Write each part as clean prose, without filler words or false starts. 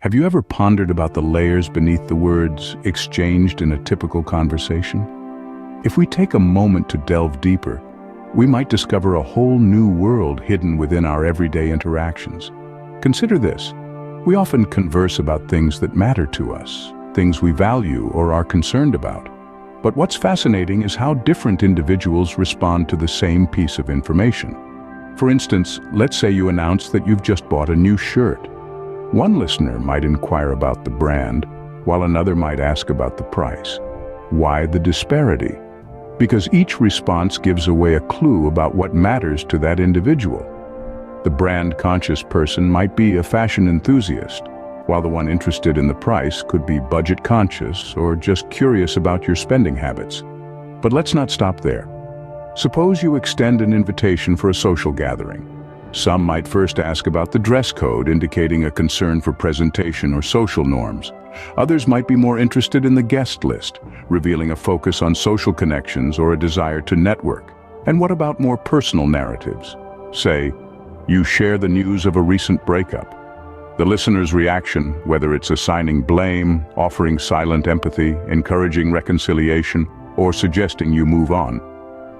Have you ever pondered about the layers beneath the words exchanged in a typical conversation? If we take a moment to delve deeper, we might discover a whole new world hidden within our everyday interactions. Consider this. We often converse about things that matter to us, things we value or are concerned about. But what's fascinating is how different individuals respond to the same piece of information. For instance, let's say you announce that you've just bought a new shirt. One listener might inquire about the brand, while another might ask about the price. Why the disparity? Because each response gives away a clue about what matters to that individual. The brand-conscious person might be a fashion enthusiast, while the one interested in the price could be budget-conscious or just curious about your spending habits. But let's not stop there. Suppose you extend an invitation for a social gathering. Some might first ask about the dress code, indicating a concern for presentation or social norms. Others might be more interested in the guest list, revealing a focus on social connections or a desire to network. And what about more personal narratives? Say, you share the news of a recent breakup. The listener's reaction, whether it's assigning blame, offering silent empathy, encouraging reconciliation, or suggesting you move on,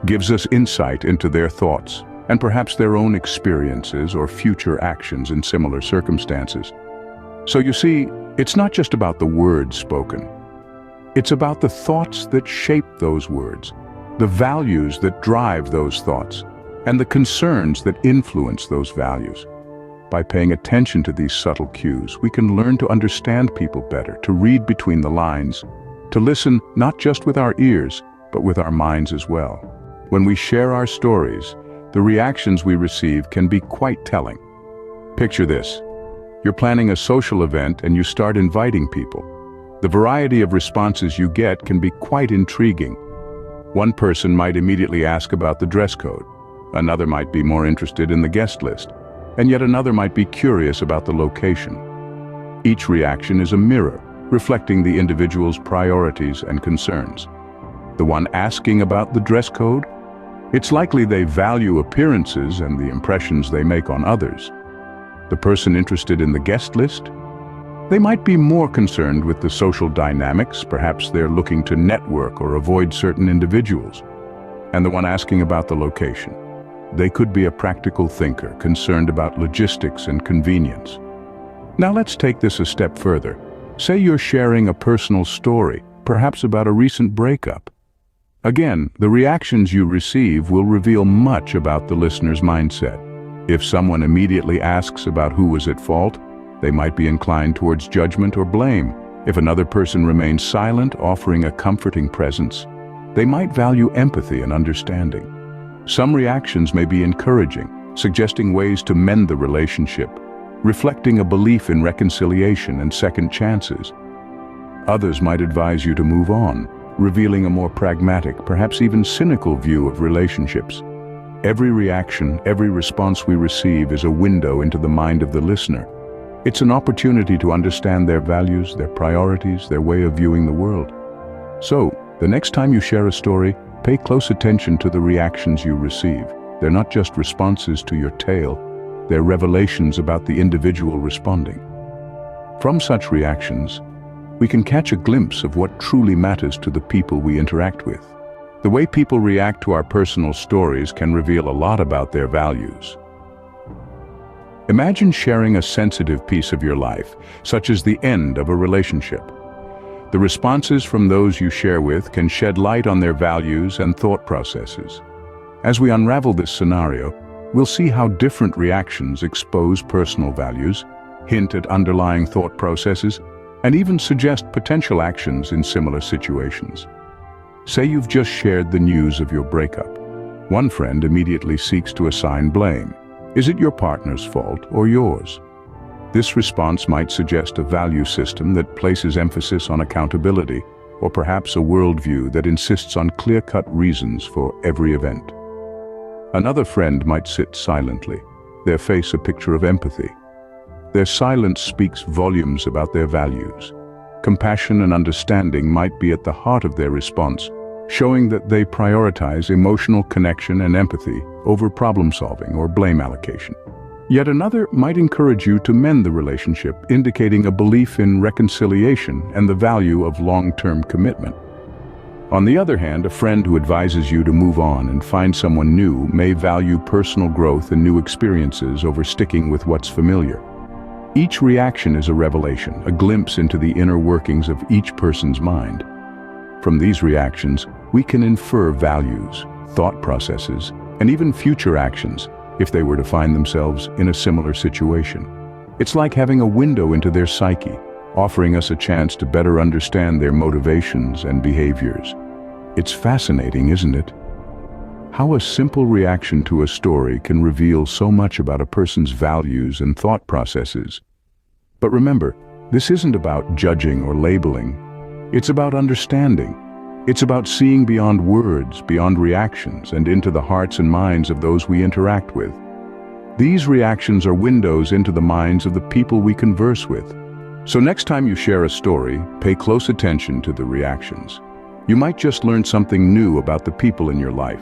gives us insight into their thoughts and perhaps their own experiences or future actions in similar circumstances. So you see, it's not just about the words spoken. It's about the thoughts that shape those words, the values that drive those thoughts, and the concerns that influence those values. By paying attention to these subtle cues, we can learn to understand people better, to read between the lines, to listen not just with our ears, but with our minds as well. When we share our stories, the reactions we receive can be quite telling. Picture this. You're planning a social event and you start inviting people. The variety of responses you get can be quite intriguing. One person might immediately ask about the dress code. Another might be more interested in the guest list. And yet another might be curious about the location. Each reaction is a mirror, reflecting the individual's priorities and concerns. The one asking about the dress code? It's likely they value appearances and the impressions they make on others. The person interested in the guest list? They might be more concerned with the social dynamics, perhaps they're looking to network or avoid certain individuals. And the one asking about the location? They could be a practical thinker, concerned about logistics and convenience. Now let's take this a step further. Say you're sharing a personal story, perhaps about a recent breakup. Again, the reactions you receive will reveal much about the listener's mindset. If someone immediately asks about who was at fault, they might be inclined towards judgment or blame. If another person remains silent, offering a comforting presence, they might value empathy and understanding. Some reactions may be encouraging, suggesting ways to mend the relationship, reflecting a belief in reconciliation and second chances. Others might advise you to move on, revealing a more pragmatic, perhaps even cynical view of relationships. Every reaction, every response we receive is a window into the mind of the listener. It's an opportunity to understand their values, their priorities, their way of viewing the world. So, the next time you share a story, pay close attention to the reactions you receive. They're not just responses to your tale, they're revelations about the individual responding. From such reactions, we can catch a glimpse of what truly matters to the people we interact with. The way people react to our personal stories can reveal a lot about their values. Imagine sharing a sensitive piece of your life, such as the end of a relationship. The responses from those you share with can shed light on their values and thought processes. As we unravel this scenario, we'll see how different reactions expose personal values, hint at underlying thought processes, and even suggest potential actions in similar situations. Say you've just shared the news of your breakup. One friend immediately seeks to assign blame. Is it your partner's fault or yours? This response might suggest a value system that places emphasis on accountability, or perhaps a worldview that insists on clear-cut reasons for every event. Another friend might sit silently, their face a picture of empathy. Their silence speaks volumes about their values. Compassion and understanding might be at the heart of their response, showing that they prioritize emotional connection and empathy over problem-solving or blame allocation. Yet another might encourage you to mend the relationship, indicating a belief in reconciliation and the value of long-term commitment. On the other hand, a friend who advises you to move on and find someone new may value personal growth and new experiences over sticking with what's familiar. Each reaction is a revelation, a glimpse into the inner workings of each person's mind. From these reactions, we can infer values, thought processes, and even future actions if they were to find themselves in a similar situation. It's like having a window into their psyche, offering us a chance to better understand their motivations and behaviors. It's fascinating, isn't it? How a simple reaction to a story can reveal so much about a person's values and thought processes. But remember, this isn't about judging or labeling. It's about understanding. It's about seeing beyond words, beyond reactions, and into the hearts and minds of those we interact with. These reactions are windows into the minds of the people we converse with. So next time you share a story, pay close attention to the reactions. You might just learn something new about the people in your life.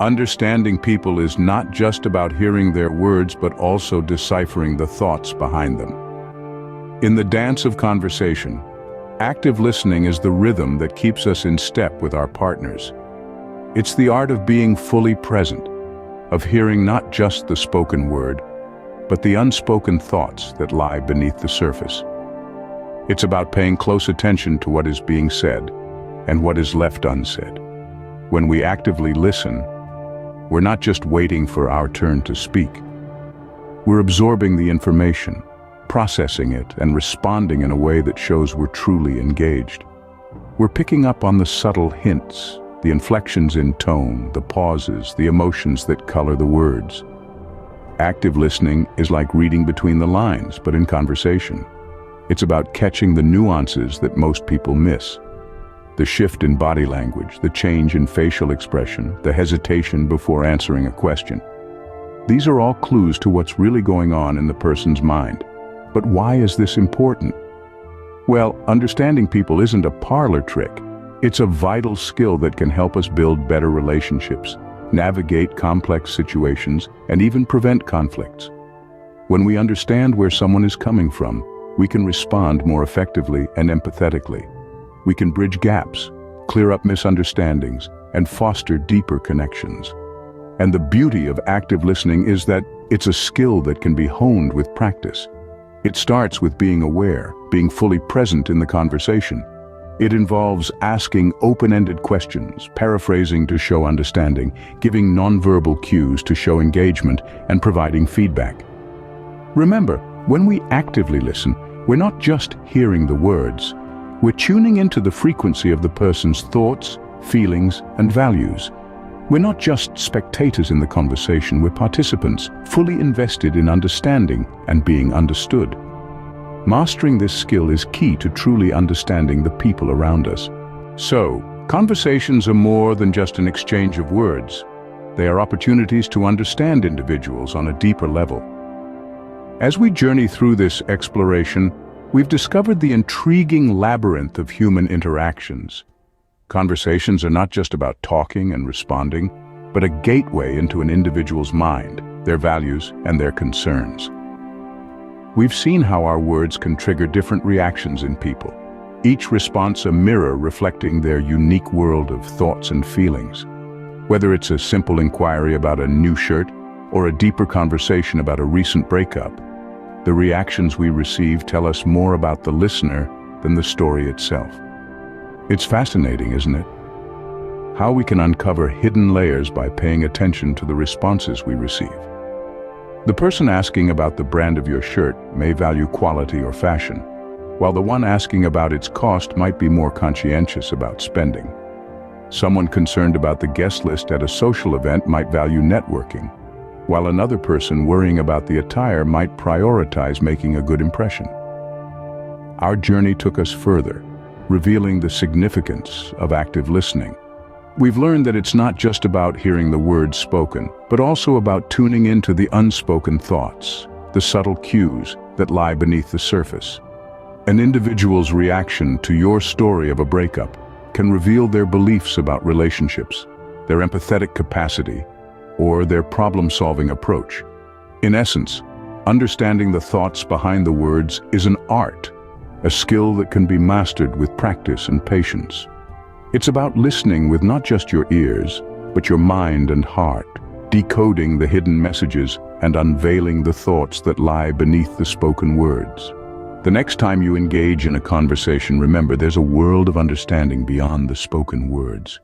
Understanding people is not just about hearing their words, but also deciphering the thoughts behind them. In the dance of conversation, active listening is the rhythm that keeps us in step with our partners. It's the art of being fully present, of hearing not just the spoken word, but the unspoken thoughts that lie beneath the surface. It's about paying close attention to what is being said and what is left unsaid. When we actively listen, we're not just waiting for our turn to speak. We're absorbing the information, processing it, and responding in a way that shows we're truly engaged. We're picking up on the subtle hints, the inflections in tone, the pauses, the emotions that color the words. Active listening is like reading between the lines, but in conversation. It's about catching the nuances that most people miss. The shift in body language, the change in facial expression, the hesitation before answering a question. These are all clues to what's really going on in the person's mind. But why is this important? Well, understanding people isn't a parlor trick. It's a vital skill that can help us build better relationships, navigate complex situations, and even prevent conflicts. When we understand where someone is coming from, we can respond more effectively and empathetically. We can bridge gaps, clear up misunderstandings, and foster deeper connections. And the beauty of active listening is that it's a skill that can be honed with practice. It starts with being aware, being fully present in the conversation. It involves asking open-ended questions, paraphrasing to show understanding, giving nonverbal cues to show engagement, and providing feedback. Remember, when we actively listen, we're not just hearing the words. We're tuning into the frequency of the person's thoughts, feelings, and values. We're not just spectators in the conversation, we're participants, fully invested in understanding and being understood. Mastering this skill is key to truly understanding the people around us. So, conversations are more than just an exchange of words. They are opportunities to understand individuals on a deeper level. As we journey through this exploration, we've discovered the intriguing labyrinth of human interactions. Conversations are not just about talking and responding, but a gateway into an individual's mind, their values, and their concerns. We've seen how our words can trigger different reactions in people, each response a mirror reflecting their unique world of thoughts and feelings. Whether it's a simple inquiry about a new shirt or a deeper conversation about a recent breakup, the reactions we receive tell us more about the listener than the story itself. It's fascinating, isn't it? How we can uncover hidden layers by paying attention to the responses we receive. The person asking about the brand of your shirt may value quality or fashion, while the one asking about its cost might be more conscientious about spending. Someone concerned about the guest list at a social event might value networking, while another person worrying about the attire might prioritize making a good impression. Our journey took us further, revealing the significance of active listening. We've learned that it's not just about hearing the words spoken, but also about tuning into the unspoken thoughts, the subtle cues that lie beneath the surface. An individual's reaction to your story of a breakup can reveal their beliefs about relationships, their empathetic capacity, or their problem-solving approach. In essence, understanding the thoughts behind the words is an art, a skill that can be mastered with practice and patience. It's about listening with not just your ears, but your mind and heart, decoding the hidden messages and unveiling the thoughts that lie beneath the spoken words. The next time you engage in a conversation, remember there's a world of understanding beyond the spoken words.